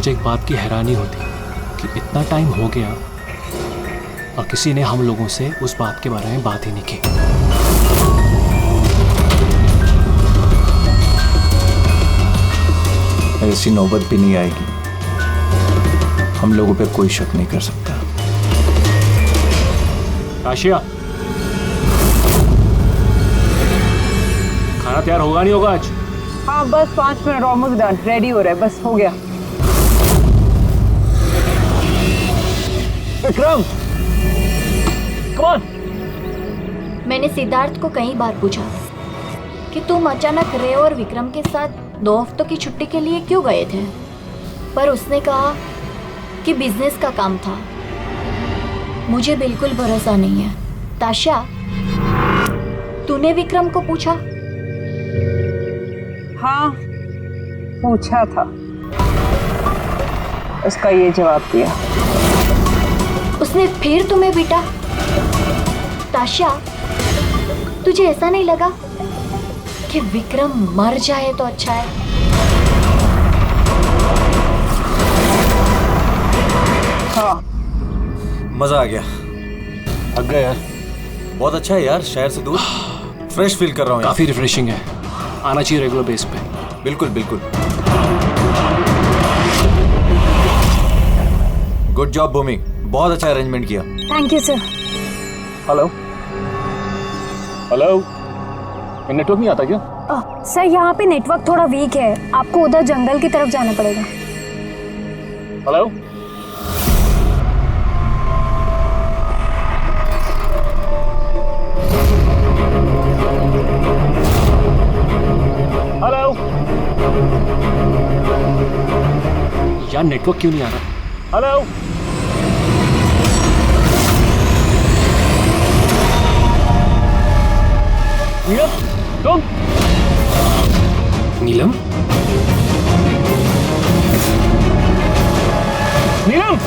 मुझे एक बात की हैरानी होती कि इतना टाइम हो गया और किसी ने हम लोगों से उस बात के बारे में बात ही नहीं की। ऐसी नौबत भी नहीं आएगी, हम लोगों पे कोई शक नहीं कर सकता। आशिया, खाना तैयार होगा नहीं होगा आज? हाँ बस 5 मिनट, ऑलमोस्ट डन, रेडी हो रहा है, बस हो गया। Vikram, come on. मैंने सिद्धार्थ को कई बार पूछा कि तुम अचानक रे और विक्रम के साथ 2 हफ्तों की छुट्टी के लिए क्यों गए थे, पर उसने कहा कि बिजनेस का काम था। मुझे बिल्कुल भरोसा नहीं है। ताशा, तूने विक्रम को पूछा? हाँ पूछा था, उसका ये जवाब दिया। उसने फिर तुम्हें पीटा? ताशा, तुझे ऐसा नहीं लगा कि विक्रम मर जाए तो अच्छा है? हाँ मजा आ गया। थक गए यार। बहुत अच्छा है यार, शहर से दूर फ्रेश फील कर रहा हूँ। काफी रिफ्रेशिंग है, आना चाहिए रेगुलर बेस पे। बिल्कुल बिल्कुल। गुड जॉब भूमि, बहुत अच्छा अरेंजमेंट किया। Thank you sir. Hello hello, network नहीं आता क्या? सर यहाँ पे नेटवर्क थोड़ा वीक है, आपको उधर जंगल की तरफ जाना पड़ेगा। हेलो, हेलो यार, नेटवर्क क्यों नहीं आ रहा? हेलो, नीलम, तुम? नीलम, नीलम,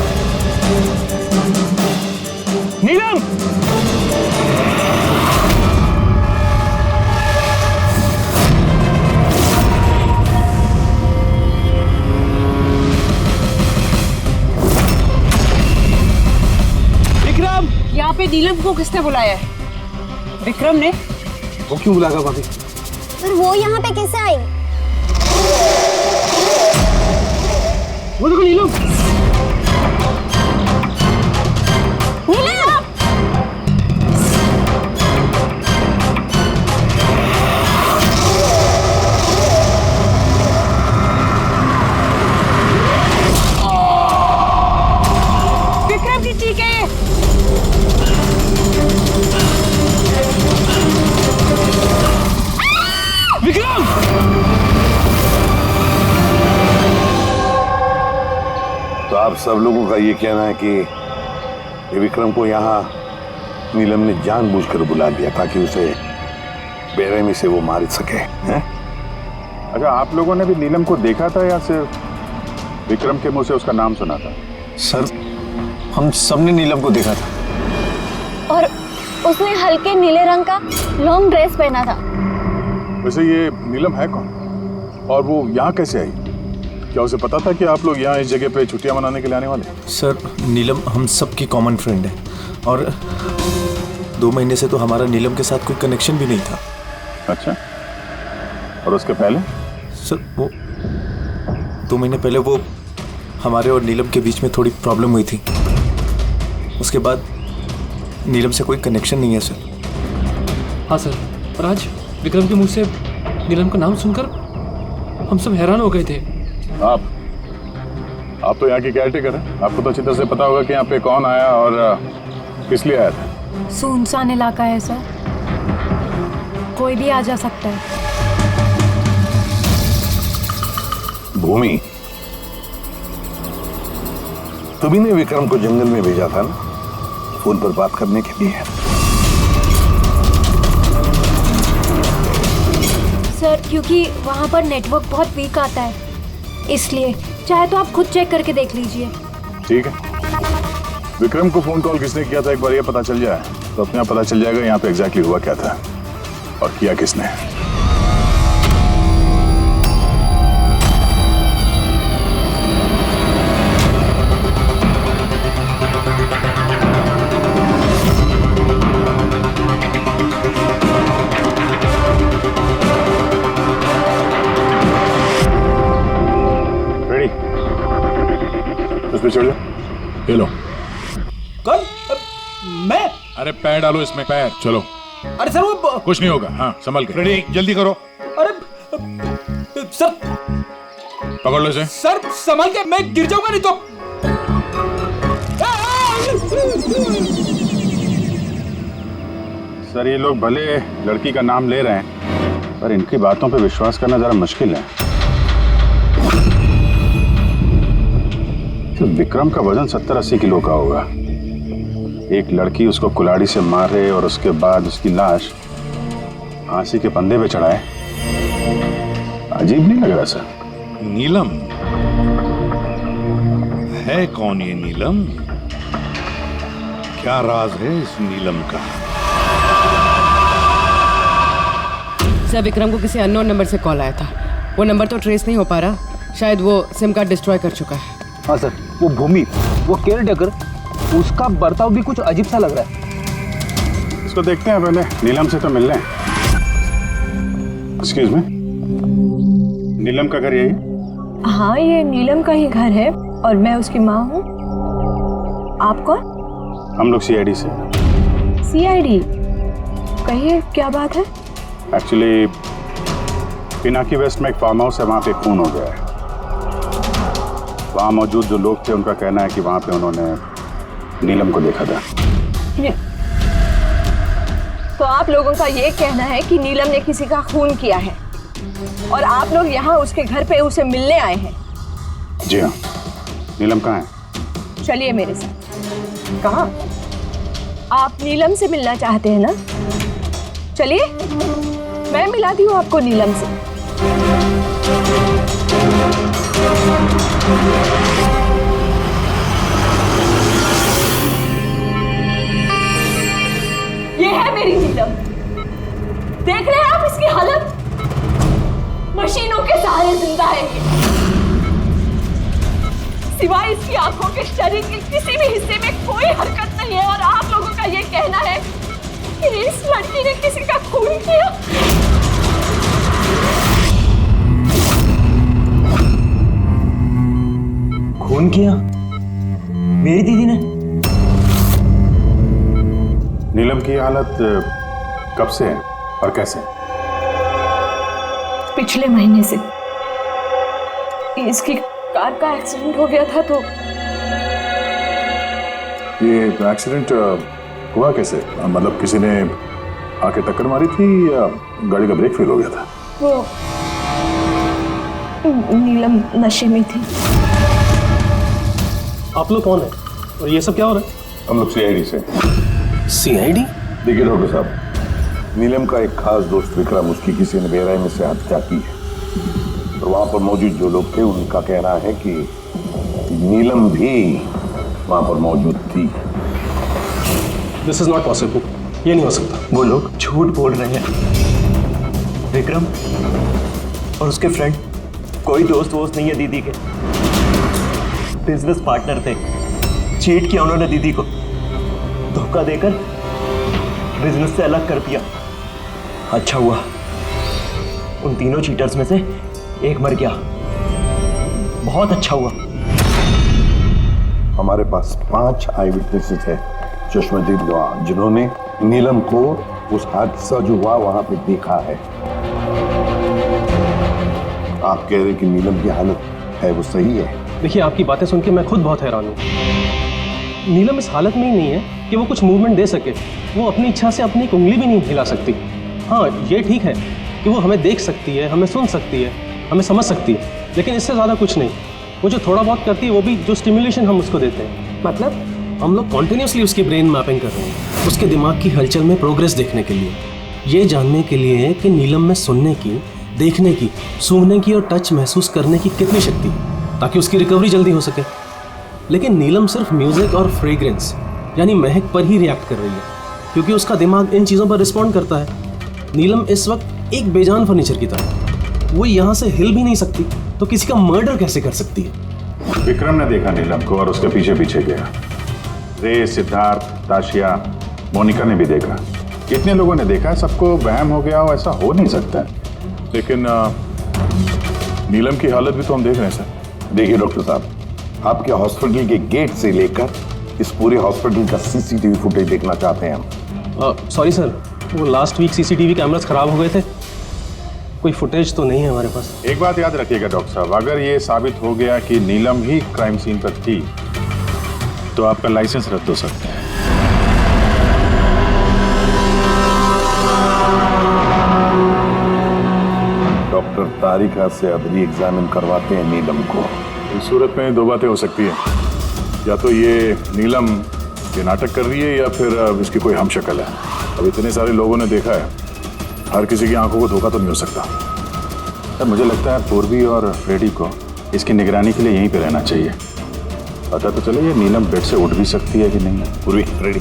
नीलम, विक्रम। यहाँ पे नीलम को किसने बुलाया है? विक्रम ने। वो क्यों बुलाएगा भाभी? पर वो यहाँ पे कैसे आई? वो देखो नीलम। नीलम! विक्रम की चीख है। विक्रम! तो आप सब लोगों का ये कहना है कि विक्रम को यहाँ नीलम ने जानबूझकर बुला लिया ताकि उसे बेरहमी से वो मार सके, हैं? अच्छा, आप लोगों ने भी नीलम को देखा था या सिर्फ विक्रम के मुंह से उसका नाम सुना था? सर, हम सबने नीलम को देखा था। और उसने हल्के नीले रंग का लॉन्ग ड्रेस पहना था। वैसे ये नीलम है कौन और वो यहाँ कैसे आई? क्या उसे पता था कि आप लोग यहाँ इस जगह पे छुट्टियां मनाने के लिए आने वाले? सर, नीलम हम सबकी कॉमन फ्रेंड है और 2 महीने से तो हमारा नीलम के साथ कोई कनेक्शन भी नहीं था। अच्छा, और उसके पहले? सर, वो 2 महीने पहले वो हमारे और नीलम के बीच में थोड़ी प्रॉब्लम हुई थी। उसके बाद नीलम से कोई कनेक्शन नहीं है सर। हाँ सर, और आज विक्रम के मुंह से नीलम का नाम सुनकर हम सब हैरान हो गए थे। आप तो यहाँ की केयरटेकर हैं, आपको तो अच्छी तरह से पता होगा कि यहाँ पे कौन आया और किस लिए आया था। सुनसान इलाका है सर, कोई भी आ जा सकता है। भूमि, तुम्ही ने विक्रम को जंगल में भेजा था ना, फोन पर बात करने के लिए? सर, क्योंकि वहाँ पर नेटवर्क बहुत वीक आता है, इसलिए। चाहे तो आप खुद चेक करके देख लीजिए। ठीक है, विक्रम को फोन कॉल किसने किया था एक बार ये पता चल जाए तो अपने आप पता चल जाएगा यहाँ पे एग्जैक्टली हुआ क्या था और किया किसने। पे चढ़ जा। ये लो। कौन? मैं? अरे पैर डालो इसमें, पैर। चलो। अरे सर वो कुछ नहीं होगा। हाँ संभल के। रेडी, जल्दी करो। अरे सर, पकड़ लो इसे। सर संभल के, मैं गिर जाऊंगा नहीं तो। सर ये लोग भले लड़की का नाम ले रहे हैं, पर इनकी बातों पे विश्वास करना जरा मुश्किल है। तो विक्रम का वजन 70-80 किलो का होगा। एक लड़की उसको कुल्हाड़ी से मारे और उसके बाद उसकी लाश फांसी के फंदे पे चढ़ाए, अजीब नहीं लग रहा सर? नीलम है कौन ये नीलम? क्या राज है इस नीलम का? सर विक्रम को किसी अननोन नंबर से कॉल आया था। वो नंबर तो ट्रेस नहीं हो पा रहा, शायद वो सिम कार्ड डिस्ट्रॉय कर चुका है। हाँ सर, वो भूमि, वो केयर टेकर, उसका बर्ताव भी कुछ अजीब सा लग रहा है। इसको देखते हैं पहले, नीलम से तो मिल रहे हैं। एक्सक्यूज मी, नीलम का घर यही? हाँ, ये नीलम का ही घर है और मैं उसकी माँ हूँ। आप कौन? हम लोग सीआईडी से। सीआईडी? कहिए क्या बात है? एक्चुअली पिनाकी वेस्ट में एक फार्म हाउस है, वहाँ पे खून हो गया है। वहाँ मौजूद जो लोग थे उनका कहना है कि वहाँ पे उन्होंने नीलम को देखा था। तो आप लोगों का ये कहना है कि नीलम ने किसी का खून किया है और आप लोग यहाँ उसके घर पे उसे मिलने आए हैं? जी हाँ। नीलम कहाँ है? चलिए मेरे साथ। कहाँ? आप नीलम से मिलना चाहते हैं ना? चलिए, मैं मिलाती हूँ आपको नीलम से। ये है मेरी नीलम। देख रहे हैं आप इसकी हालत? मशीनों के सहारे जिंदा है ये। सिवाय इसकी आंखों के शरीर के किसी भी हिस्से में कोई हरकत नहीं है और आप लोगों का ये कहना है कि इस लड़की ने किसी का खून किया। खून किया? मेरी दीदी ने? नीलम की हालत कब से है और कैसे? पिछले महीने से इसकी कार का एक्सीडेंट हो गया था। तो ये एक्सीडेंट हुआ कैसे? मतलब किसी ने आके टक्कर मारी थी या गाड़ी का ब्रेक फेल हो गया था? वो नीलम नशे में थी। आप लोग कौन है और ये सब क्या हो रहा है? हम लोग सीआईडी से। सीआईडी? देखिए डॉक्टर साहब, नीलम का एक खास दोस्त विक्रम, उसकी किसी ने बेरहमी से हत्या की है। और वहां पर मौजूद जो लोग थे उनका कहना है कि नीलम भी वहां पर मौजूद थी। दिस इज नॉट पॉसिबल, ये नहीं हो सकता। वो लोग झूठ बोल रहे हैं। विक्रम और उसके फ्रेंड कोई दोस्त वोस्त नहीं है दीदी के, बिजनेस पार्टनर थे। चीट किया उन्होंने दीदी को, धोखा देकर बिजनेस से अलग कर दिया। अच्छा हुआ उन तीनों चीटर्स में से एक मर गया, बहुत अच्छा हुआ। हमारे पास 5 आई विटनेसेस है चश्मदीद गवाह, जिन्होंने नीलम को उस हादसा जो हुआ वहां पे देखा है। आप कह रहे हैं कि नीलम की हालत है वो सही है? देखिए, आपकी बातें सुन के मैं खुद बहुत हैरान हूँ। नीलम इस हालत में ही नहीं है कि वो कुछ मूवमेंट दे सके। वो अपनी इच्छा से अपनी एक उंगली भी नहीं हिला सकती। हाँ, ये ठीक है कि वो हमें देख सकती है, हमें सुन सकती है, हमें समझ सकती है, लेकिन इससे ज़्यादा कुछ नहीं। वो जो थोड़ा बहुत करती है वो भी जो स्टिमुलेशन हम उसको देते हैं। मतलब हम लोग कॉन्टिन्यूसली उसकी ब्रेन मैपिंग कर रहे हैं, उसके दिमाग की हलचल में प्रोग्रेस देखने के लिए, ये जानने के लिए कि नीलम में सुनने की, देखने की, सूंघने की और टच महसूस करने की कितनी शक्ति है, ताकि उसकी रिकवरी जल्दी हो सके। लेकिन नीलम सिर्फ म्यूजिक और फ्रेग्रेंस यानी महक पर ही रिएक्ट कर रही है, क्योंकि उसका दिमाग इन चीज़ों पर रिस्पॉन्ड करता है। नीलम इस वक्त एक बेजान फर्नीचर की तरह, वो यहाँ से हिल भी नहीं सकती, तो किसी का मर्डर कैसे कर सकती है? विक्रम ने देखा नीलम को और उसके पीछे पीछे गया। रे, सिद्धार्थ, ताशिया, मोनिका ने भी देखा। कितने लोगों ने देखा है, सबको वहम हो गया हो, ऐसा हो नहीं सकता। लेकिन नीलम की हालत भी तो हम देख रहे हैं सर। देखिए डॉक्टर साहब, आपके हॉस्पिटल के गेट से लेकर इस पूरे हॉस्पिटल का सीसीटीवी फुटेज देखना चाहते हैं हम। सॉरी सर, वो लास्ट वीक सीसीटीवी कैमरास खराब हो गए थे, कोई फुटेज तो नहीं है हमारे पास। एक बात याद रखिएगा डॉक्टर साहब, अगर ये साबित हो गया कि नीलम ही क्राइम सीन पर थी तो आपका लाइसेंस रद्द हो सकता है। डॉक्टर तारिका से अब री एग्जामिन करवाते हैं नीलम को। इस सूरत में दो बातें हो सकती हैं, या तो ये नीलम ये नाटक कर रही है या फिर इसकी कोई हमशक्ल है। अब इतने सारे लोगों ने देखा है, हर किसी की आंखों को धोखा तो नहीं हो सकता। सर मुझे लगता है पूर्वी और फ्रेडी को इसकी निगरानी के लिए यहीं पे रहना चाहिए। पता तो चले ये नीलम बेड से उठ भी सकती है कि नहीं। पूर्वी, फ्रेडी,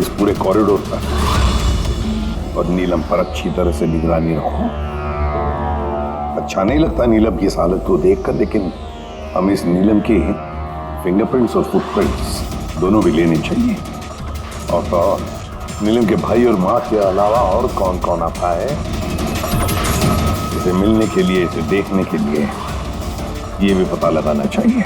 इस पूरे कॉरिडोर पर और नीलम पर अच्छी तरह से निगरानी रखो। अच्छा नहीं लगता नीलम की इस हालत को देखकर, लेकिन हम इस नीलम के फिंगरप्रिंट्स और फुटप्रिंट्स दोनों भी लेने चाहिए। और तो और नीलम के भाई और माँ के अलावा और कौन कौन आता है इसे मिलने के लिए, इसे देखने के लिए, ये भी पता लगाना चाहिए।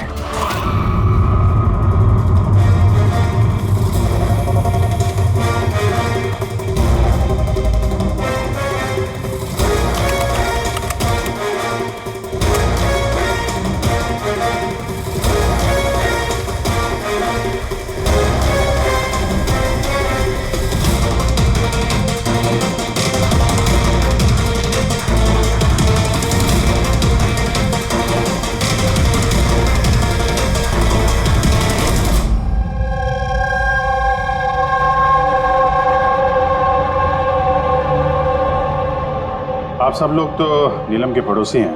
आप सब लोग तो नीलम के पड़ोसी हैं,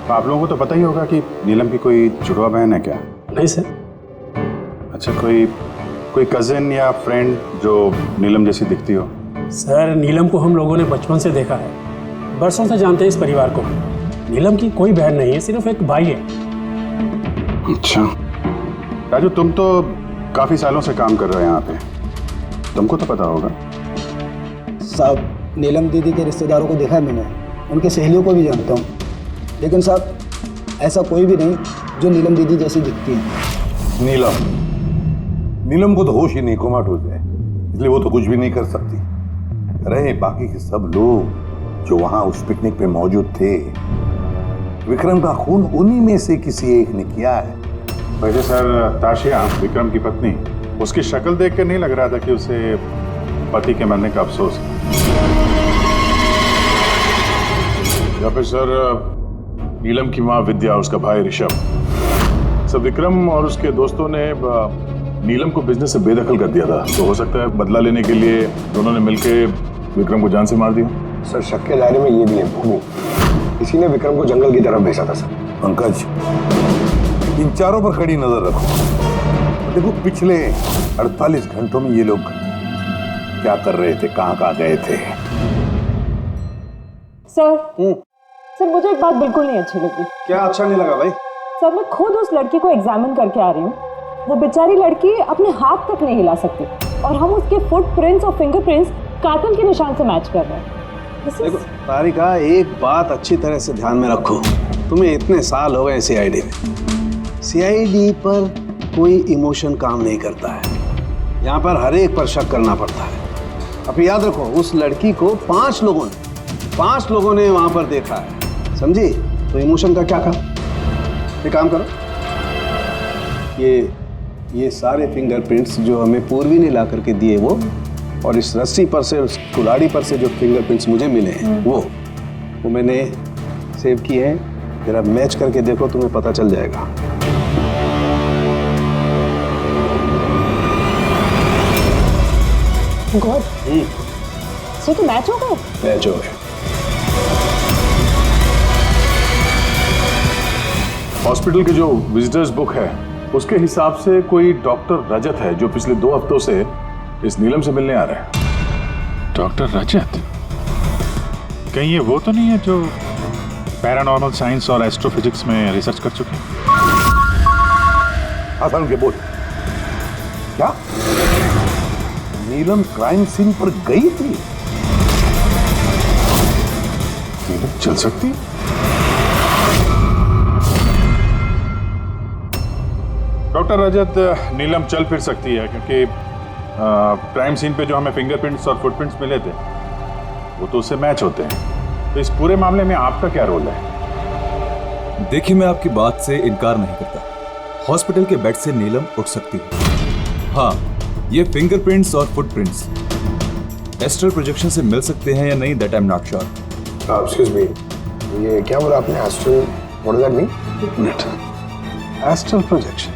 तो आप लोगों को तो पता ही होगा कि नीलम की कोई जुड़वा बहन है क्या? नहीं सर। अच्छा, कोई कजिन या फ्रेंड जो नीलम जैसी दिखती हो? सर नीलम को हम लोगों ने बचपन से देखा है, बरसों से जानते हैं इस परिवार को। नीलम की कोई बहन नहीं है, सिर्फ एक भाई है। अच्छा राजू, तुम तो काफी सालों से काम कर रहे हो यहाँ पे, तुमको तो पता होगा। साहब नीलम दीदी के रिश्तेदारों को देखा है मैंने, उनकी सहेलियों को भी जानता हूँ, लेकिन साहब ऐसा कोई भी नहीं जो नीलम दीदी जैसी दिखती है। नीलम को तो होश ही नहीं, कोमाटोज है, इसलिए वो तो कुछ भी नहीं कर सकती। रहे बाकी के सब लोग जो वहां उस पिकनिक पे मौजूद थे, विक्रम का खून उन्हीं में से किसी एक ने किया है। वैसे सर ताशिया, विक्रम की पत्नी, उसकी शक्ल देख कर नहीं लग रहा था कि उसे पति के मरने का अफसोस है। या फिर सर नीलम की माँ विद्या, उसका भाई ऋषभ, सब विक्रम और उसके दोस्तों ने नीलम को बिजनेस से बेदखल कर दिया था, तो हो सकता है बदला लेने के लिए दोनों ने मिलकर विक्रम को जान से मार दिया। सर शक के दायरे में ये भी है भूमि, इसी ने विक्रम को जंगल की तरफ भेजा था। सर पंकज, इन चारों पर कड़ी नजर रखो। देखो पिछले 48 घंटों में ये लोग क्या कर रहे थे, कहाँ गए थे। सर मुझे एक बात बिल्कुल नहीं अच्छी लगी। क्या अच्छा नहीं लगा भाई? सर मैं खुद उस लड़की को एग्जामिन करके आ रही हूँ, वो बेचारी लड़की अपने हाथ तक नहीं हिला सकती, और हम उसके फुटप्रिंट्स और फिंगरप्रिंट्स कातिल के निशान से मैच कर रहे हैं। देखो तारिका, एक बात अच्छी तरह से ध्यान में रखो, तुम्हें इतने साल हो गए सीआईडी में, सीआईडी पर कोई इमोशन काम नहीं करता है, यहाँ पर हर एक पर शक करना पड़ता है। अब याद रखो, उस लड़की को 5 लोगों ने वहां पर देखा है, समझी? तो इमोशन का क्या काम? ये काम करो, ये सारे फिंगरप्रिंट्स जो हमें पूर्वी ने ला करके दिए वो, और इस रस्सी पर से, उस कुल्हाड़ी पर से जो फिंगरप्रिंट्स मुझे मिले हैं वो मैंने सेव किए हैं। जरा मैच करके देखो, तुम्हें पता चल जाएगा। गॉड, तो मैच हो गए? मैच हो गए। हॉस्पिटल की जो विजिटर्स बुक है उसके हिसाब से कोई डॉक्टर रजत है जो पिछले 2 हफ्तों से इस नीलम से मिलने आ रहा है। डॉक्टर रजत? कहीं ये वो तो नहीं है जो पैरानॉर्मल साइंस और एस्ट्रोफिजिक्स में रिसर्च कर चुके हैं? आसान के बोल, क्या नीलम क्राइम सीन पर गई थी? नीलम चल सकती? डॉक्टर रजत, नीलम चल फिर सकती है क्योंकि क्राइम सीन पे जो हमें फिंगरप्रिंट्स और फुटप्रिंट्स मिले थे वो तो उससे मैच होते हैं। तो इस पूरे मामले में आपका क्या रोल है? देखिए, मैं आपकी बात से इनकार नहीं करता। हॉस्पिटल के बेड से नीलम उठ सकती है। हाँ, ये फिंगरप्रिंट्स और फुटप्रिंट्स एस्ट्रल प्रोजेक्शन से मिल सकते हैं या नहीं, that I am not sure. Excuse me, ये क्या बोला आपने? Astral, what does that mean? एक मिनट, एस्ट्रल प्रोजेक्शन?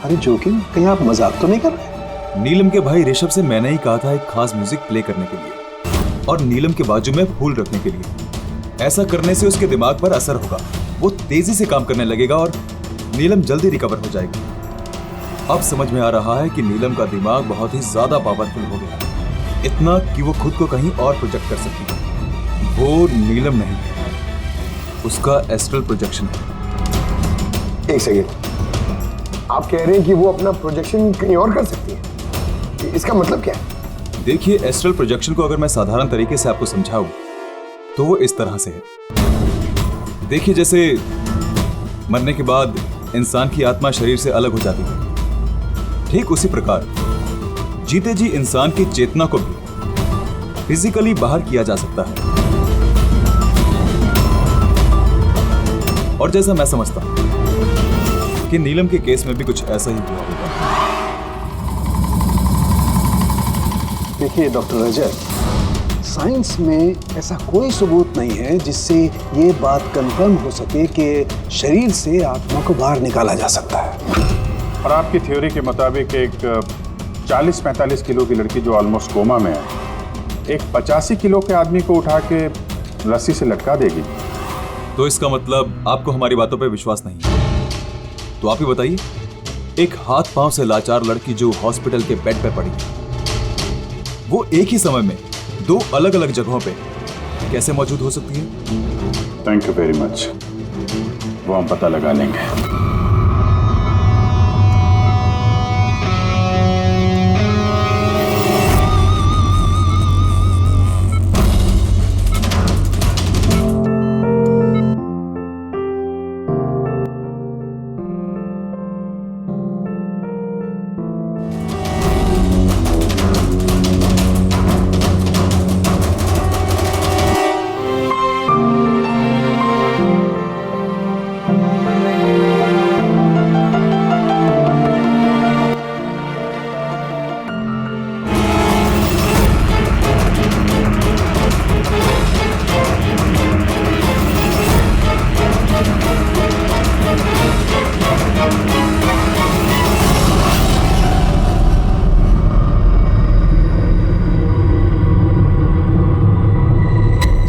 अरे जोकिंग, कहीं आप मजाक तो नहीं कर रहे? नीलम के भाई ऋषभ से मैंने ही कहा था एक खास म्यूजिक प्ले करने के लिए और नीलम के बाजू में फूल रखने के लिए। ऐसा करने से उसके दिमाग पर असर होगा, वो तेजी से काम करने लगेगा और नीलम जल्दी रिकवर हो जाएगी। अब समझ में आ रहा है कि नीलम का दिमाग बहुत ही ज्यादा पावरफुल हो गया है, इतना कि वो खुद को कहीं और प्रोजेक्ट कर सकती है। वो नीलम नहीं है, उसका एस्ट्रल प्रोजेक्शन है। एक सेकेंड, आप कह रहे हैं कि वो अपना प्रोजेक्शन कहीं और कर सकती है? इसका मतलब क्या है? देखिए, एस्ट्रल प्रोजेक्शन को अगर मैं साधारण तरीके से आपको समझाऊं तो वो इस तरह से है। देखिए, जैसे मरने के बाद इंसान की आत्मा शरीर से अलग हो जाती है, ठीक उसी प्रकार जीते जी इंसान की चेतना को भी फिजिकली बाहर किया जा सकता है। और जैसा मैं समझता हूं कि नीलम के केस में भी कुछ ऐसा ही हुआ होगा। देखिए डॉक्टर रजत, साइंस में ऐसा कोई सबूत नहीं है जिससे ये बात कंफर्म हो सके कि शरीर से आत्मा को बाहर निकाला जा सकता है। और आपकी थ्योरी के मुताबिक एक 40-45 किलो की लड़की जो ऑलमोस्ट कोमा में है, एक 85 किलो के आदमी को उठा के रस्सी से लटका देगी। तो इसका मतलब आपको हमारी बातों पर विश्वास नहीं है? तो आप ही बताइए, एक हाथ पांव से लाचार लड़की जो हॉस्पिटल के बेड पे पड़ी, वो एक ही समय में दो अलग अलग जगहों पे कैसे मौजूद हो सकती है? थैंक यू वेरी मच, वो हम पता लगा लेंगे।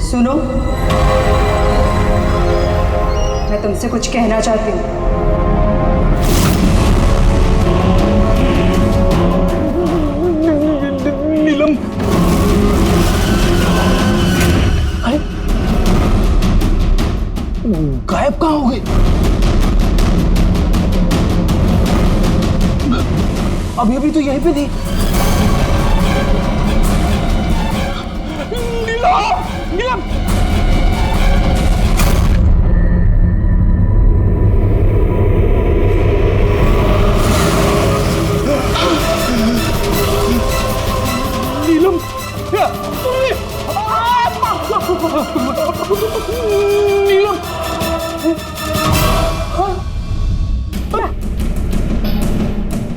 सुनो, मैं तुमसे कुछ कहना चाहती हूँ। नीलम, अरे गायब कहाँ हो गई? अभी तो यहीं पे थी। नीलम!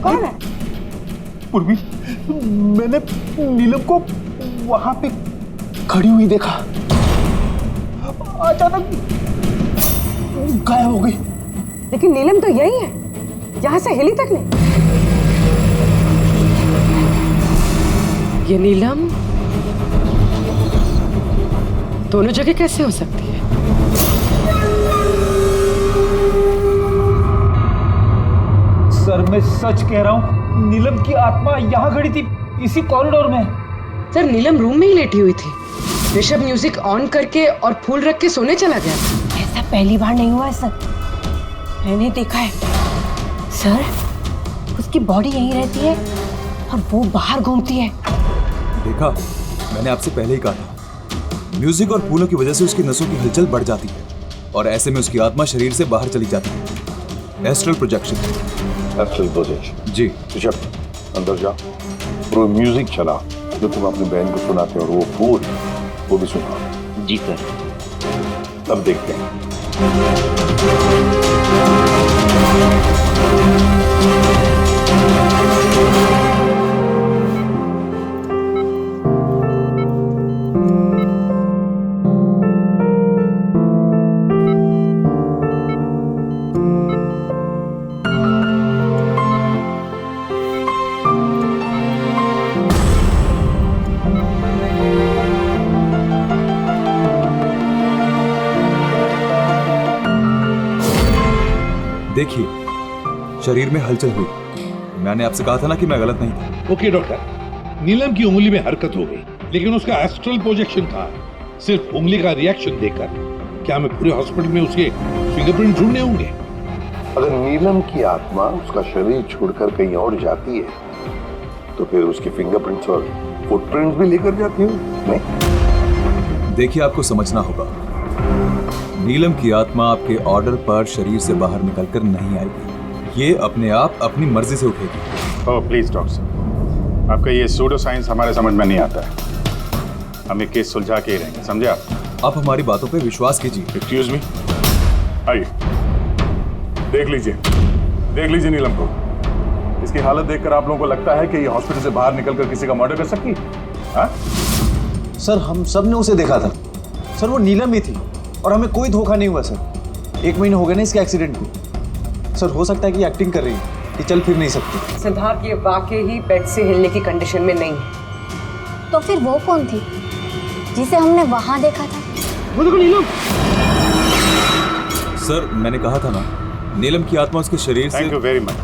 कौन है? पूर्वी, मैंने नीलम को वहां पे खड़ी हुई देखा, अचानक गायब हो गई। लेकिन नीलम तो यही है, यहाँ से हिली तक नहीं। ये नीलम दोनों जगह कैसे हो सकती है? सर, मैं सच कह रहा हूँ, नीलम की आत्मा यहाँ खड़ी थी, इसी कॉरिडोर में। सर, नीलम रूम में ही लेटी हुई थी। ऋषभ म्यूजिक ऑन करके और फूल रख के सोने चला गया। ऐसा पहली बार नहीं हुआ है सर, मैंने देखा है। सर, उसकी बॉडी यहीं रहती है और वो बाहर घूमती है। देखा, मैंने आपसे पहले ही कहा था, म्यूजिक और फूलों की वजह से उसकी नसों की हलचल बढ़ जाती है और ऐसे में उसकी आत्मा शरीर से बाहर चली जाती है। Astral projection. Astral projection. जी ऋषभ, अंदर जाओ, वो म्यूजिक चला जो तुम अपनी बहन को सुनाते हो, और वो फूल वो भी सुनाओ। जी सर। तब देखते हैं। देखिए, शरीर में हलचल हुई। मैंने आपसे कहा था ना कि मैं गलत नहीं था। ओके डॉक्टर, नीलम की उंगली में हरकत हो गई, लेकिन उसका एस्ट्रल प्रोजेक्शन था। सिर्फ उंगली का रिएक्शन देखकर क्या हमें पूरे हॉस्पिटल में उसके फिंगरप्रिंट ढूंढने होंगे? अगर नीलम की आत्मा उसका शरीर छोड़कर कहीं और जाती है तो फिर उसके फिंगरप्रिंट्स और फुटप्रिंट्स भी लेकर जाती हूँ नहीं? देखिए, आपको समझना होगा, नीलम की आत्मा आपके ऑर्डर पर शरीर से बाहर निकलकर नहीं आएगी। ये अपने आप अपनी मर्जी से उठेगी। ओह प्लीज डॉक्टर साहब, आपका ये सूडो साइंस हमारे समझ में नहीं आता है। हम ये केस सुलझा के ही रहेंगे, समझे आप हमारी बातों पे विश्वास कीजिए। एक्सक्यूज मी, आइए देख लीजिए नीलम को। इसकी हालत देखकर आप लोगों को लगता है कि ये हॉस्पिटल से बाहर निकलकर किसी का मर्डर कर सकती है? सर, हम सब ने उसे देखा था सर, वो नीलम ही थी और हमें कोई धोखा नहीं हुआ सर। 1 महीने हो गए ना इसके एक्सीडेंट को। सर, हो सकता है कि एक्टिंग कर रही है, कि चल फिर नहीं सकती। सिद्धार्थ ये वाकई ही बेड से हिलने की कंडीशन में नहीं है। तो फिर वो कौन थी जिसे हमने वहां देखा था? वो देखो नीलम। सर, मैंने कहा था ना, नीलम की आत्मा उसके शरीर से। Thank you very much.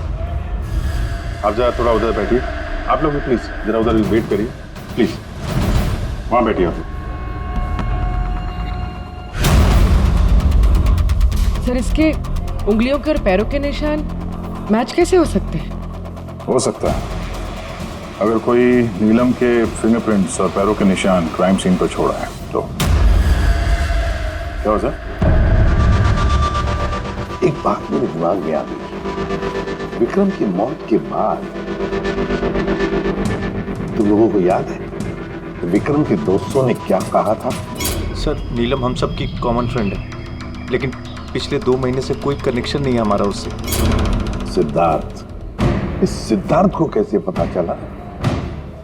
आप जरा थोड़ा उधर बैठिए। आप लोग भी प्लीज जरा उधर वेट करिए, प्लीज वहां बैठिए आप। सर, इसके उंगलियों के और पैरों के निशान मैच कैसे हो सकते हैं? हो सकता है अगर कोई नीलम के फिंगरप्रिंट्स और पैरों के निशान क्राइम सीन पर छोड़ा है तो। क्या हो सर? एक बात मेरे दिमाग में आ गई। विक्रम की मौत के बाद तुम लोगों को याद है विक्रम के दोस्तों ने क्या कहा था? सर, नीलम हम सबकी कॉमन फ्रेंड है, लेकिन पिछले 2 महीने से कोई कनेक्शन नहीं है हमारा उससे। सिद्धार्थ, इस सिद्धार्थ को कैसे पता चला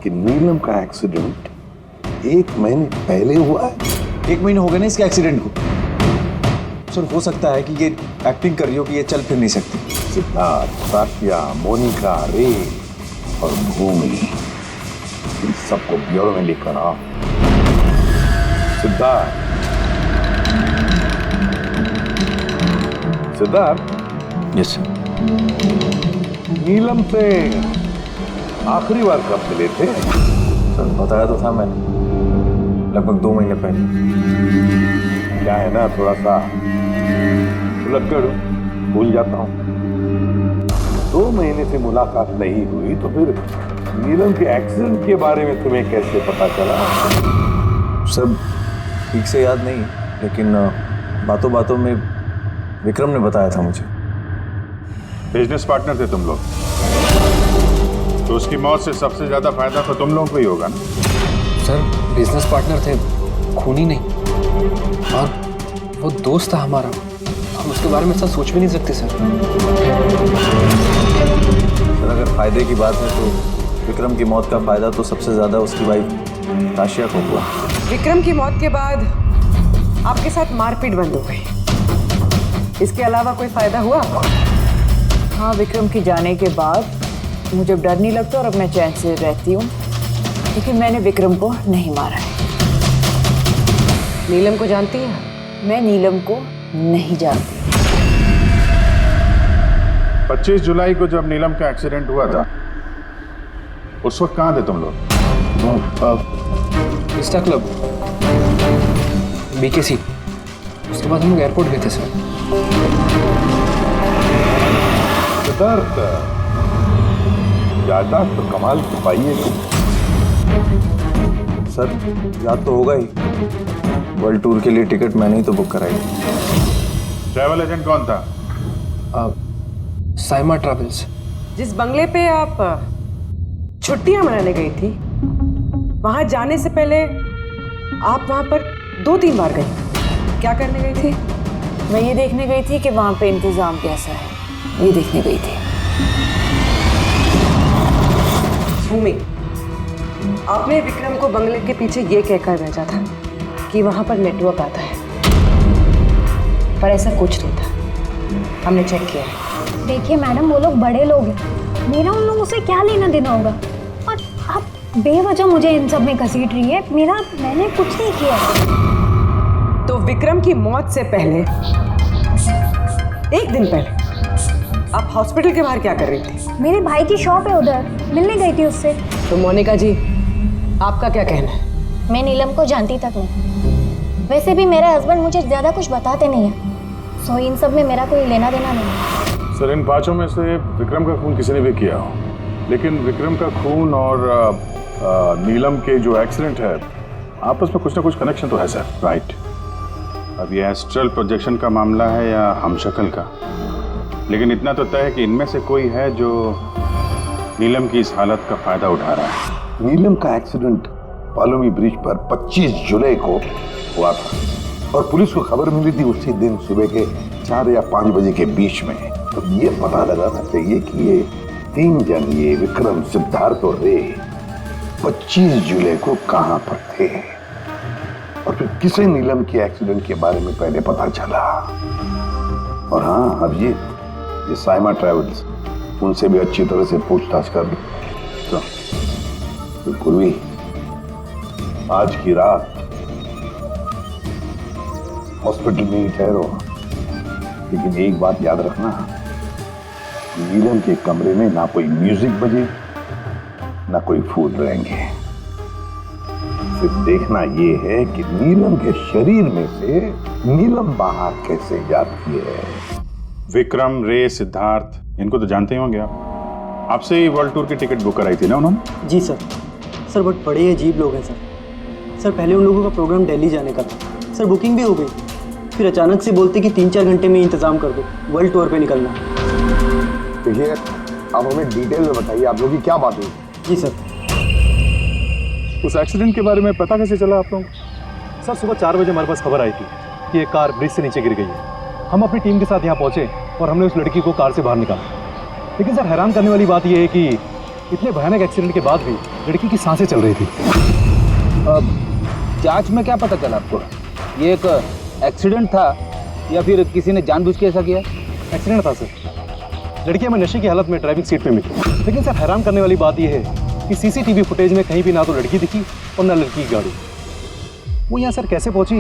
कि नीलम का एक्सीडेंट 1 महीने पहले हुआ है? 1 महीने हो गए ना इसके एक्सीडेंट को। सर, हो सकता है कि ये एक्टिंग कर रही हो कि ये चल फिर नहीं सकती। सिद्धार्थ, साथिया, मोनिका, रे और भूमि, इन सबको ब्यूरो में लेकर आओ। Siddharth, yes sir. नीलम से आखिरी बार कब मिले थे? सर, बताया तो था मैंने, लगभग 2 महीने पहले। क्या है ना, थोड़ा सा भुलक्कड़, भूल जाता हूँ। 2 महीने से मुलाकात नहीं हुई तो फिर नीलम के एक्सीडेंट के बारे में तुम्हें कैसे पता चला? सब ठीक से याद नहीं, लेकिन बातों बातों में विक्रम ने बताया था मुझे। बिजनेस पार्टनर थे तुम लोग, तो उसकी मौत से सबसे ज्यादा फायदा तो तुम लोगों को ही होगा ना? सर, बिजनेस पार्टनर थे, खूनी नहीं। और वो दोस्त था हमारा, हम उसके बारे में ऐसा सोच भी नहीं सकते सर। सर, अगर फायदे की बात है तो विक्रम की मौत का फायदा तो सबसे ज्यादा उसकी वाइफ ताशिया को हुआ। विक्रम की मौत के बाद आपके साथ मारपीट बंद हो गई, इसके अलावा कोई फायदा हुआ? हाँ, विक्रम के जाने के बाद मुझे डर नहीं लगता और अब मैं चैन से रहती हूँ, लेकिन मैंने विक्रम को नहीं मारा है। नीलम को जानती है? मैं नीलम को नहीं जानती। 25 जुलाई को जब नीलम का एक्सीडेंट हुआ था, उस वक्त कहाँ थे तुम लोग? Insta club, BKC। उसके बाद हम लोग एयरपोर्ट गए थे सर। सिद्धार्थ, याददाश्त तो कमाल की पाई है। सर, याद तो होगा ही, वर्ल्ड टूर के लिए टिकट मैंने ही तो बुक कराई। ट्रैवल एजेंट कौन था? साइमा ट्रैवल्स। जिस बंगले पे आप छुट्टियां मनाने गई थी, वहां जाने से पहले आप वहां पर 2-3 बार गई। क्या करने गई थी? मैं ये देखने गई थी कि वहाँ पे इंतजाम कैसा है, ये देखने गई थी। भूमि, आपने विक्रम को बंगले के पीछे ये कहकर भेजा था कि वहां पर नेटवर्क आता है, पर ऐसा कुछ नहीं था। हमने चेक किया है। देखिए मैडम, वो लोग बड़े लोग हैं, मेरा उन लोगों से क्या लेना देना होगा। और आप बेवजह मुझे इन सब में घसीट रही है। मैंने कुछ नहीं किया। तो विक्रम की मौत से पहले, एक दिन पहले, आप हॉस्पिटल के बाहर क्या कर रही थी? मेरे भाई की शॉप है, उधर मिलने गई थी उससे। तो मोनिका जी, आपका क्या कहना है? मैं नीलम को जानती तक नहीं। वैसे भी मेरे हस्बैंड मुझे ज़्यादा कुछ बताते नहीं है, सो इन सब में मेरा कोई लेना देना नहीं है। सर, इन 5 में से विक्रम का खून किसी ने भी किया हो, लेकिन विक्रम का खून और नीलम के जो एक्सीडेंट है, आपस में कुछ ना कुछ कनेक्शन तो है सर। राइट। अब ये एस्ट्रल प्रोजेक्शन का मामला है या हमशक्ल का, लेकिन इतना तो तय है कि इनमें से कोई है जो नीलम की इस हालत का फायदा उठा रहा है। नीलम का एक्सीडेंट पालोमी ब्रिज पर 25 जुलाई को हुआ था और पुलिस को खबर मिली थी उसी दिन सुबह के 4 या 5 बजे के बीच में। तो ये पता लगाना चाहिए कि ये 3 जन, ये विक्रम, सिद्धार्थ और रे, 25 जुलाई को कहां पर थे और फिर किसे नीलम के एक्सीडेंट के बारे में पहले पता चला। और हाँ, अब ये साइमा ट्रेवल्स, उनसे भी अच्छी तरह से पूछताछ कर लो। तो पूर्वी, आज की रात हॉस्पिटल में ही ठहरो, लेकिन एक बात याद रखना, नीलम के कमरे में ना कोई म्यूजिक बजे, ना कोई फूल रहेंगे। सिर्फ देखना ये है कि नीलम के शरीर में से नीलम बाहर कैसे जाती है। विक्रम, रे, सिद्धार्थ, इनको तो जानते ही होंगे आप। आपसे ही वर्ल्ड टूर की टिकट बुक कराई थी ना उन्होंने? जी सर। सर बट बड़े अजीब लोग हैं सर। सर पहले उन लोगों का प्रोग्राम दिल्ली जाने का था सर, बुकिंग भी हो गई, फिर अचानक से बोलते कि 3-4 घंटे में इंतजाम कर दो, वर्ल्ड टूर पे निकलना। देखिए, आप हमें डिटेल में बताइए, आप लोगों की क्या बात हुई? जी सर। उस एक्सीडेंट के बारे में पता कैसे चला आप लोगों? सर सुबह 4 बजे हमारे पास खबर आई थी कि एक कार ब्रिज से नीचे गिर गई है। हम अपनी टीम के साथ यहाँ पहुँचे और हमने उस लड़की को कार से बाहर निकाला। लेकिन सर हैरान करने वाली बात यह है कि इतने भयानक एक्सीडेंट के बाद भी लड़की की सांसें चल रही थी। जांच में क्या पता चला आपको? ये एक एक्सीडेंट था या फिर किसी ने जानबूझ के ऐसा किया? एक्सीडेंट था सर। लड़की हमें नशे की हालत में ड्राइविंग सीट पे मिली। लेकिन सर हैरान करने वाली बात यह है कि सीसीटीवी फुटेज में कहीं भी ना तो लड़की दिखी और ना लड़की की गाड़ी। वो यहाँ सर कैसे पहुंची,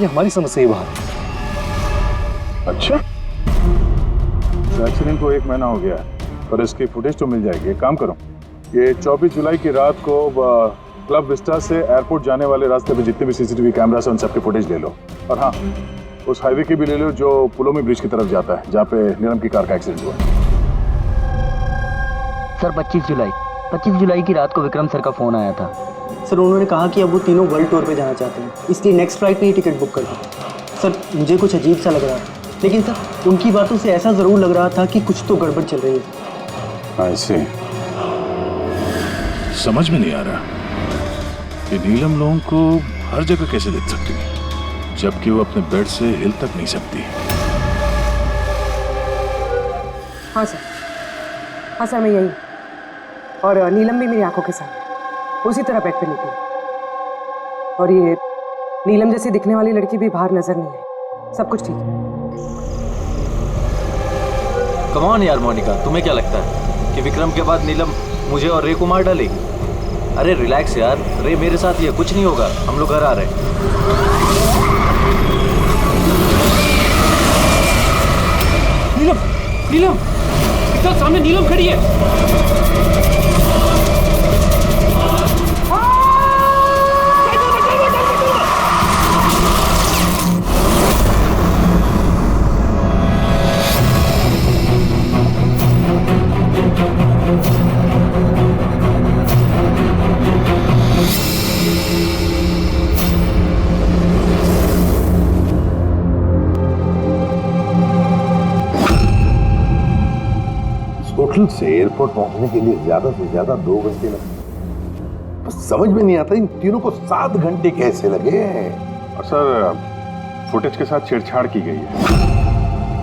ये हमारी समझ से ही बाहर है। अच्छा, एक्सीडेंट को 1 महीना हो गया पर इसकी फुटेज तो मिल जाएगी। एक काम करो, ये 24 जुलाई की रात को क्लब विस्टा से एयरपोर्ट जाने वाले रास्ते पे जितने भी सीसीटीवी कैमरास हैं उन सबके फुटेज ले लो। और हाँ, उस हाईवे की भी ले लो जो पुलोमी ब्रिज की तरफ जाता है, जहाँ पे नीलम की कार का एक्सीडेंट हुआ। सर 25 जुलाई की रात को विक्रम सर का फोन आया था। सर उन्होंने कहा कि अब वो तीनों वर्ल्ड टूर पे जाना चाहते हैं, इसलिए नेक्स्ट फ्लाइट पे ही टिकट बुक कर दी। सर मुझे कुछ अजीब सा लग रहा था, लेकिन सर उनकी बातों से ऐसा ज़रूर लग रहा था कि कुछ तो गड़बड़ चल रही है। ऐसे समझ में नहीं आ रहा कि नीलम लोगों को हर जगह कैसे देख सकती है जबकि वो अपने बेड से हिल तक नहीं सकती। हाँ सर, मैं यही, और नीलम भी मेरी आंखों के सामने उसी तरह बेड पे निकली, और ये नीलम जैसी दिखने वाली लड़की भी बाहर नजर नहीं आई। सब कुछ ठीक है। कम ऑन यार मोनिका, तुम्हें क्या लगता है कि विक्रम के बाद नीलम मुझे और रे को मार डालेगी? अरे रिलैक्स यार, रे मेरे साथ ही है, कुछ नहीं होगा, हम लोग घर आ रहे हैं। नीलम, इतना सामने नीलम खड़ी है। होटल होटल से एयरपोर्ट पहुंचने के लिए ज्यादा से ज्यादा 2 घंटे लगे। बस समझ में नहीं आता इन तीनों को 7 घंटे कैसे लगे। और सर फुटेज के साथ छेड़छाड़ की गई है।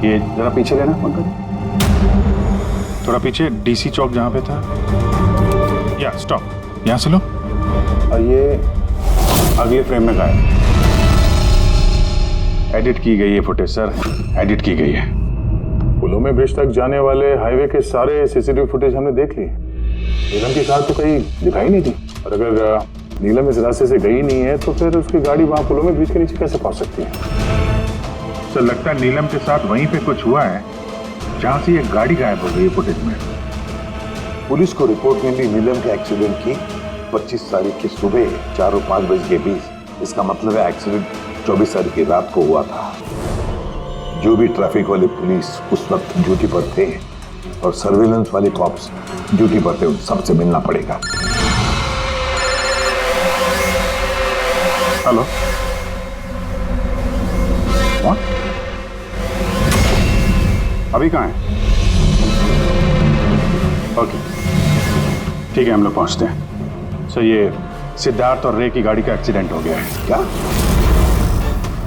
ये जरा पीछे लेना पंकज, थोड़ा पीछे, डीसी चौक जहां पे था। या स्टॉप, यहां से लो। और ये अगले फ्रेम में गायब। एडिट की गई है फुटेज सर, एडिट की गई है। पुलों में ब्रिज तक जाने वाले हाईवे के सारे सीसीटीवी फुटेज हमने देख लिए। नीलम की कार तो कहीं दिखाई नहीं थी, और अगर नीलम इस रास्ते से गई नहीं है तो फिर उसकी गाड़ी वहां पुलों में ब्रिज के नीचे कैसे पहुंच सकती है? सर लगता है नीलम के साथ वहीं पे कुछ हुआ है जहां से ये गाड़ी गायब हो गई है फुटेज में। पुलिस को रिपोर्ट मिली नीलम के एक्सीडेंट की 25 तारीख की सुबह 4 और 5 बजे के बीच। इसका मतलब है एक्सीडेंट 24 तारीख की रात को हुआ था। जो भी ट्रैफिक वाले पुलिस उस वक्त ड्यूटी पर थे और सर्विलेंस वाले कॉप्स ड्यूटी पर थे, उन सबसे मिलना पड़ेगा। हेलो, अभी कहाँ है? ओके ठीक है, हम लोग पहुंचते हैं। सर ये सिद्धार्थ और रे की गाड़ी का एक्सीडेंट हो गया है। क्या?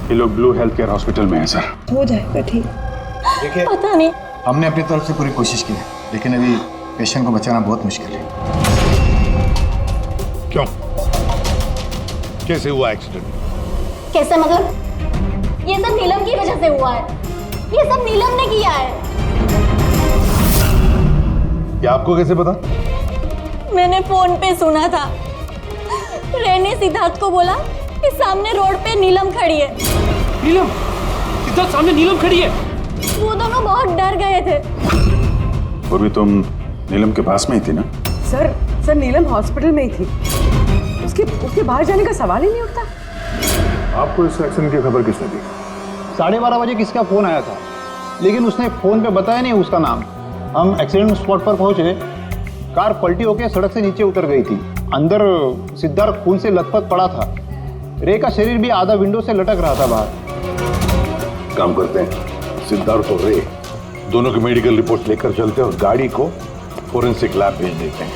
ये लोग ब्लू हेल्थ केयर हॉस्पिटल में हैं सर। हो जाएगा ठीक। देखिए, पता नहीं, हमने अपनी तरफ से पूरी कोशिश की है, लेकिन अभी पेशेंट को बचाना बहुत मुश्किल है। क्यों? कैसे हुआ एक्सीडेंट? कैसे मतलब? ये सब नीलम की वजह से हुआ है। ये सब नीलम ने किया है। क्या आपको कैसे पता? मैंने फोन पे सुना था। रे ने सिद्धार्थ को बोला कि सामने रोड पे नीलम खड़ी है। नीलम? सिद्धार्थ सामने नीलम खड़ी है? वो दोनों बहुत डर गए थे। और भी तुम नीलम के पास में ही थी ना? सर नीलम हॉस्पिटल में ही थी। उसके बाहर जाने का सवाल ही नहीं उठता। आपको इस एक्सीडेंट की खबर किसने दी? 12:30 बजे किसका फोन आया था, लेकिन उसने फोन पे बताया नहीं उसका नाम। हम एक्सीडेंट स्पॉट पर पहुंचे, कार पलटी होकर सड़क से नीचे उतर गई थी। अंदर सिद्धार्थ खून से लथपथ पड़ा था। रे का शरीर भी आधा विंडो से लटक रहा था बाहर। काम करते हैं, सिद्धार्थ और रे दोनों की मेडिकल रिपोर्ट लेकर चलते हैं और गाड़ी को फोरेंसिक लैब भेज देते हैं।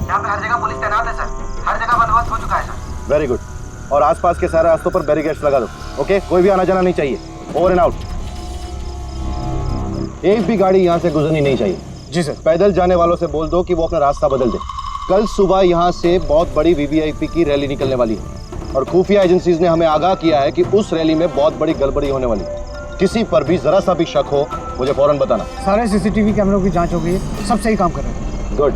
यहाँ पे हर जगह पुलिस तैनात है सर, हर जगह बंदोबस्त हो चुका है सर। Very good. और आसपास के सारे रास्तों पर बैरिकेड्स लगा दो। ओके, कोई भी आना जाना नहीं चाहिए। Over and out. एक भी गाड़ी यहाँ से गुजरनी नहीं चाहिए। जी सर। पैदल जाने वालों से बोल दो कि वो अपना रास्ता बदल दे। कल सुबह यहाँ से बहुत बड़ी वीवीआईपी की रैली निकलने वाली है और खुफिया एजेंसीज ने हमें आगाह किया है कि उस रैली में बहुत बड़ी गड़बड़ी होने वाली है। किसी पर भी जरा सा भी शक हो, मुझे फौरन बताना। सारे सीसीटीवी कैमरों की जांच हो गई है, सब सही काम कर रहे हैं। गुड।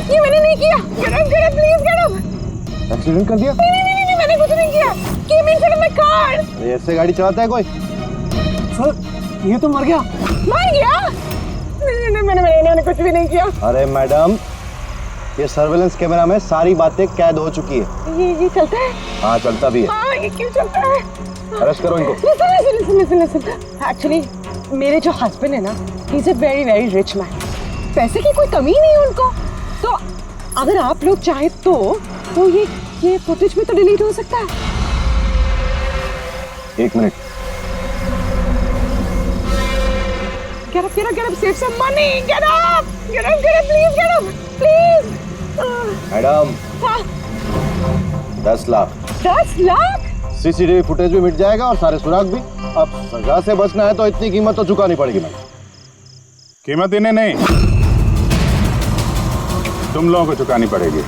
ये मैंने नहीं किया। Get up, please get up. Accident कर दिया? नहीं, मैंने कुछ नहीं किया। Came in front of my car. ऐसे गाड़ी चलाता है कोई? सर ये तो मर गया। मर गया? नहीं, मैंने कुछ भी नहीं किया। अरे मैडम, ये सर्वेलेंस कैमरा में सारी बातें कैद हो चुकी है। ये चलता है? हाँ चलता भी है। हाँ, ये क्यों चलता है? अरेस्ट करो इनको। Listen. Actually, मेरे जो हस्बैंड है ना, he's a very very rich man. पैसे की कोई कमी नहीं है उनको। तो अगर आप लोग चाहे तो ये फुटेज में तो डिलीट हो सकता है। 1 minute. Get up, save some money. Get up, please get up, please. Madam, हाँ, 10 लाख। 10 लाख? सीसीटीवी फुटेज भी मिट जाएगा और सारे सुराग भी। अब सजा से बचना है तो इतनी कीमत तो चुकानी पड़ेगी मैडम। कीमत इन्हें नहीं, तुम लोगों को चुकानी पड़ेगी।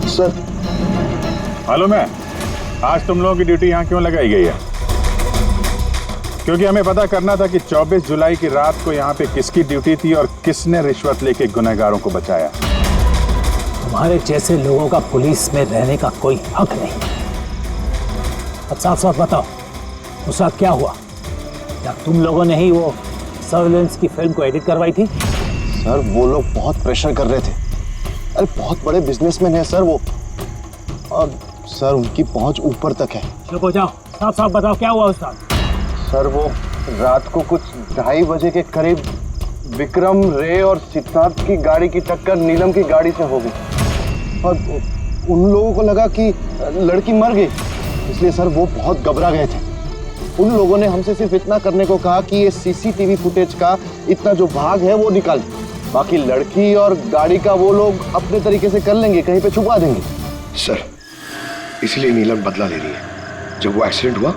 सर मालूम है आज तुम लोगों की ड्यूटी यहाँ क्यों लगाई गई है? क्योंकि हमें पता करना था कि 24 जुलाई की रात को यहाँ पे किसकी ड्यूटी थी और किसने रिश्वत लेके गुनहगारों को बचाया। तुम्हारे जैसे लोगों का पुलिस में रहने का कोई हक नहीं। अब साफ साफ बताओ, उस साथ क्या हुआ? क्या तुम लोगों ने ही वो सर्विलेंस की फिल्म को एडिट करवाई थी? सर वो लोग बहुत प्रेशर कर रहे थे। अरे बहुत बड़े बिजनेसमैन है सर वो, और सर उनकी पहुंच ऊपर तक है। चुप हो जाओ, साफ साफ बताओ क्या हुआ उस साथ? सर वो रात को कुछ 2:30 बजे के करीब विक्रम, रे और सिद्धार्थ की गाड़ी की टक्कर नीलम की गाड़ी से हो गई और उन लोगों को लगा कि लड़की मर गई, इसलिए सर वो बहुत घबरा गए थे। उन लोगों ने हमसे सिर्फ इतना करने को कहा कि ये सीसीटीवी फुटेज का इतना जो भाग है वो निकाल, बाकी लड़की और गाड़ी का वो लोग अपने तरीके से कर लेंगे, कहीं पे छुपा देंगे। सर इसलिए नीलम बदला ले रही है। जब वो एक्सीडेंट हुआ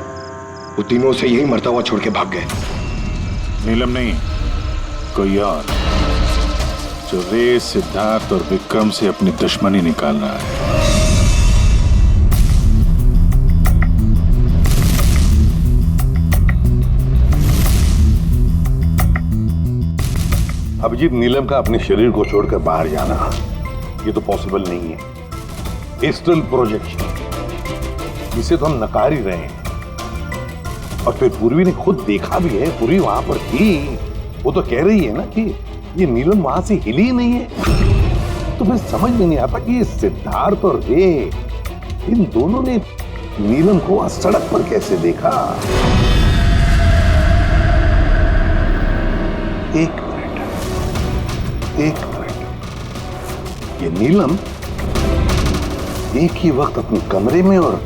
वो तीनों से यही मरता हुआ छोड़ के भाग गए। नीलम नहीं, कोई और जो रे, सिद्धार्थ और विक्रम से अपनी दुश्मनी निकाल रहा है। अभिजीत, नीलम का अपने शरीर को छोड़कर बाहर जाना ये तो पॉसिबल नहीं है। एस्ट्रल प्रोजेक्शन, इसे तो हम नकार ही रहे हैं। और फिर पूर्वी ने खुद देखा भी है, पूर्वी वहां पर थी, वो तो कह रही है ना कि ये नीलम वहां से हिली ही नहीं है। तो फिर समझ में नहीं आता कि ये सिद्धार्थ और रे, इन दोनों ने नीलम को सड़क पर कैसे देखा। एक मिनट, ये नीलम एक ही वक्त अपने कमरे में और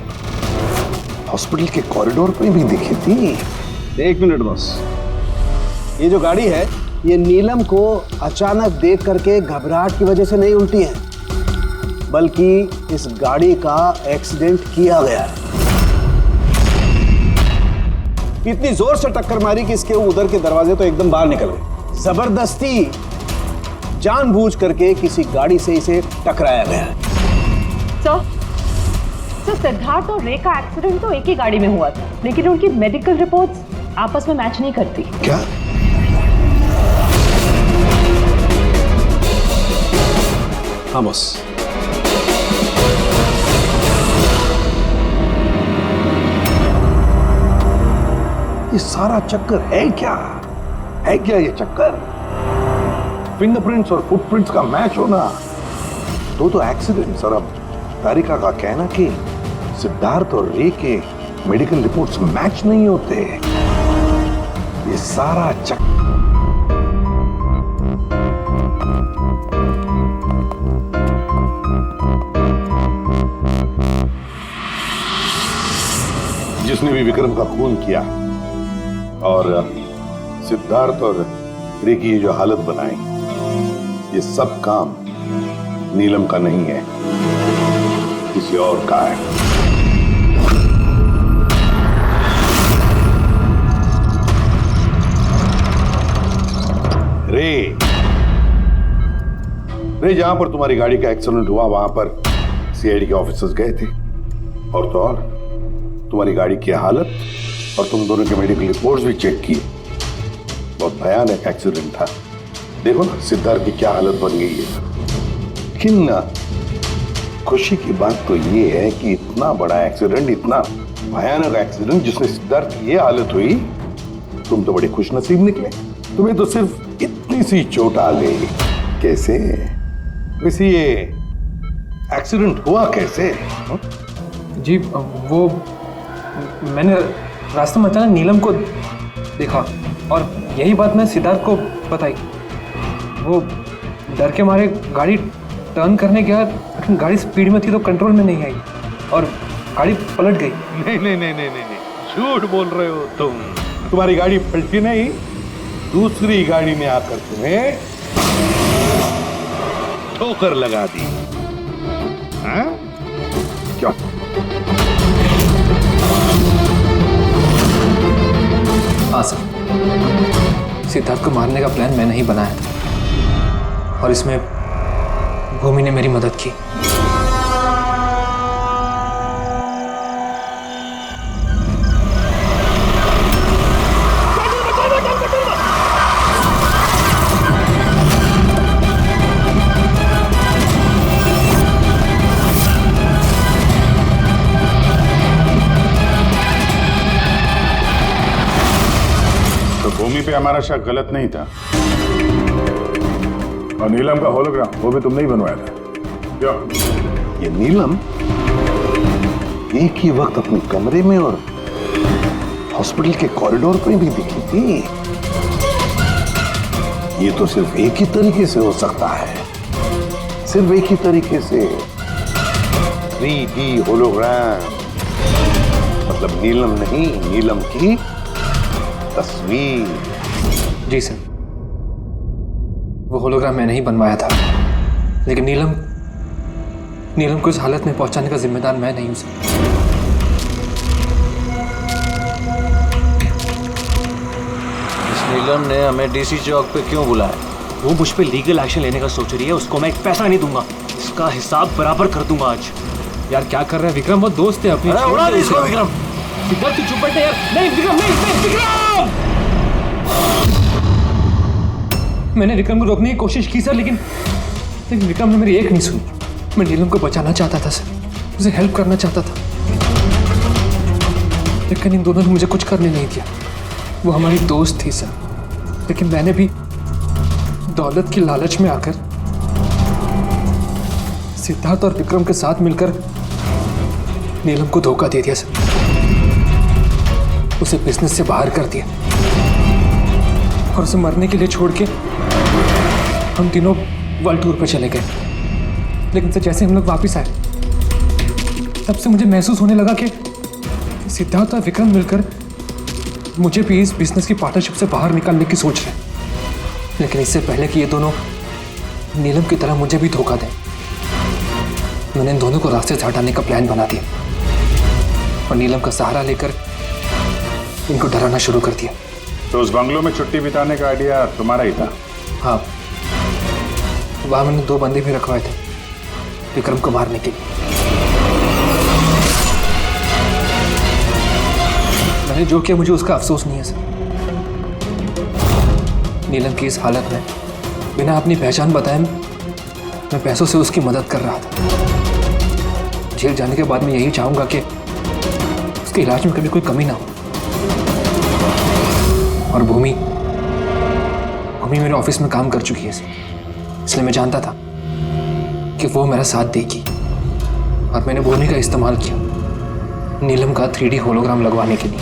हॉस्पिटल के कॉरिडोर पे भी दिखी थी। एक मिनट बस, ये जो गाड़ी है ये नीलम को अचानक देख करके घबराहट की वजह से नहीं उल्टी है, बल्कि इस गाड़ी का एक्सीडेंट किया गया है। इतनी जोर से टक्कर मारी कि इसके उधर के दरवाजे तो एकदम बाहर निकल गए। जबरदस्ती जानबूझ करके किसी गाड़ी से इसे टकराया गया है। सर, सिद्धार्थ और रे का एक्सीडेंट तो एक ही गाड़ी में हुआ था, लेकिन उनकी मेडिकल रिपोर्ट्स आपस में मैच नहीं करती। क्या? हाँ बॉस, ये सारा चक्कर है क्या? है क्या ये चक्कर? फिंगरप्रिंट्स और फुटप्रिंट्स का मैच होना, तो एक्सीडेंट्स। और अब तारिका का कहना कि सिद्धार्थ और रे के मेडिकल रिपोर्ट्स मैच नहीं होते। ये सारा चक्कर जिसने भी विक्रम का खून किया और सिद्धार्थ और रे की ये जो हालत बनाई, ये सब काम नीलम का नहीं है, किसी और का है। रे जहां पर तुम्हारी गाड़ी का एक्सीडेंट हुआ वहां पर सीआईडी के ऑफिसर्स गए थे, और तो और तुम्हारी गाड़ी की हालत और तुम दोनों के मेडिकल रिपोर्ट्स भी चेक किए। बहुत भयानक एक्सीडेंट था। देखो ना सिद्धार्थ की क्या हालत बन गई है। लेकिन खुशी की बात तो ये है कि इतना बड़ा एक्सीडेंट, इतना भयानक एक्सीडेंट जिसमें सिद्धार्थ की ये हालत हुई, तुम तो बड़े खुशनसीब निकले। तुम्हें तो सिर्फ इतनी सी चोट आ गई। कैसे? वैसे ये एक्सीडेंट हुआ कैसे? जी वो मैंने रास्ते में अचानक नीलम को देखा और यही बात मैं सिद्धार्थ को बताई। वो डर के मारे गाड़ी टर्न करने गया, लेकिन गाड़ी स्पीड में थी तो कंट्रोल में नहीं आई और गाड़ी पलट गई। नहीं, झूठ बोल रहे हो तुम। तुम्हारी गाड़ी पलटी नहीं, दूसरी गाड़ी ने आकर तुम्हें ठोकर लगा दी। हाँ? क्यों? हाँ सर, सिद्धार्थ को मारने का प्लान मैंने ही बनाया था और इसमें भूमि ने मेरी मदद की। तो भूमि पे हमारा शक गलत नहीं था। और नीलम का होलोग्राम वो भी तुमने ही बनवाया था। क्यों? ये नीलम एक ही वक्त अपने कमरे में और हॉस्पिटल के कॉरिडोर पर भी दिखी थी। ये तो सिर्फ एक ही तरीके से हो सकता है, सिर्फ एक ही तरीके से। 3D होलोग्राम, मतलब नीलम नहीं, नीलम की तस्वीर। जी सर, वो होलोग्राम मैंने ही बनवाया था, लेकिन नीलम को इस हालत में पहुंचाने का जिम्मेदार मैं नहीं हूं सर। नीलम ने हमें डीसी चौक पे क्यों बुलाया? वो मुझ पे लीगल एक्शन लेने का सोच रही है, उसको मैं एक पैसा नहीं दूंगा, इसका हिसाब बराबर कर दूंगा आज। यार क्या कर रहा है विक्रम, वो दोस्त है अपनी। अरे उड़ा दे इसको विक्रम। सिद्धार्थ तू चुप बैठ यार। नहीं विक्रम, नहीं विक्रम। मैंने विक्रम को रोकने की कोशिश की सर, लेकिन विक्रम ने मेरी एक नहीं सुनी। मैं नीलम को बचाना चाहता था सर, उसे हेल्प करना चाहता था, लेकिन इन दोनों ने मुझे कुछ करने नहीं दिया। वो हमारी दोस्त थी सर, लेकिन मैंने भी दौलत की लालच में आकर सिद्धार्थ और विक्रम के साथ मिलकर नीलम को धोखा दे दिया सर, उसे बिजनेस से बाहर कर दिया और उसे मरने के लिए छोड़ के हम तीनों वर्ल्ड टूर पर चले गए। लेकिन सर जैसे हम लोग वापस आए, तब से मुझे महसूस होने लगा कि सिद्धार्थ और विक्रम मिलकर मुझे भी इस बिजनेस की पार्टनरशिप से बाहर निकालने की सोच रहे हैं। लेकिन इससे पहले कि ये दोनों नीलम की तरह मुझे भी धोखा दें, मैंने इन दोनों को रास्ते से हटाने का प्लान बना दिया और नीलम का सहारा लेकर इनको डराना शुरू कर दिया। तो उस बंगलों में छुट्टी बिताने का आइडिया तुम्हारा ही था? हाँ, वहां मैंने 2 बंदे भी रखवाए थे विक्रम को मारने के लिए। मैंने जो किया मुझे उसका अफसोस नहीं है सर। नीलम की इस हालत में बिना अपनी पहचान बताए मैं पैसों से उसकी मदद कर रहा था। जेल जाने के बाद मैं यही चाहूंगा कि उसके इलाज में कभी कोई कमी ना हो। और भूमि मेरे ऑफिस में काम कर चुकी है, इसलिए मैं जानता था कि वो मेरा साथ देगी और मैंने भूमि का इस्तेमाल किया नीलम का 3D होलोग्राम लगवाने के लिए।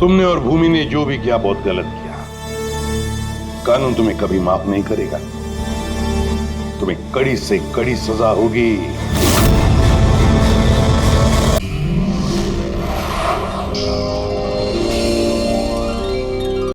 तुमने और भूमि ने जो भी किया बहुत गलत किया। कानून तुम्हें कभी माफ नहीं करेगा, तुम्हें कड़ी से कड़ी सजा होगी।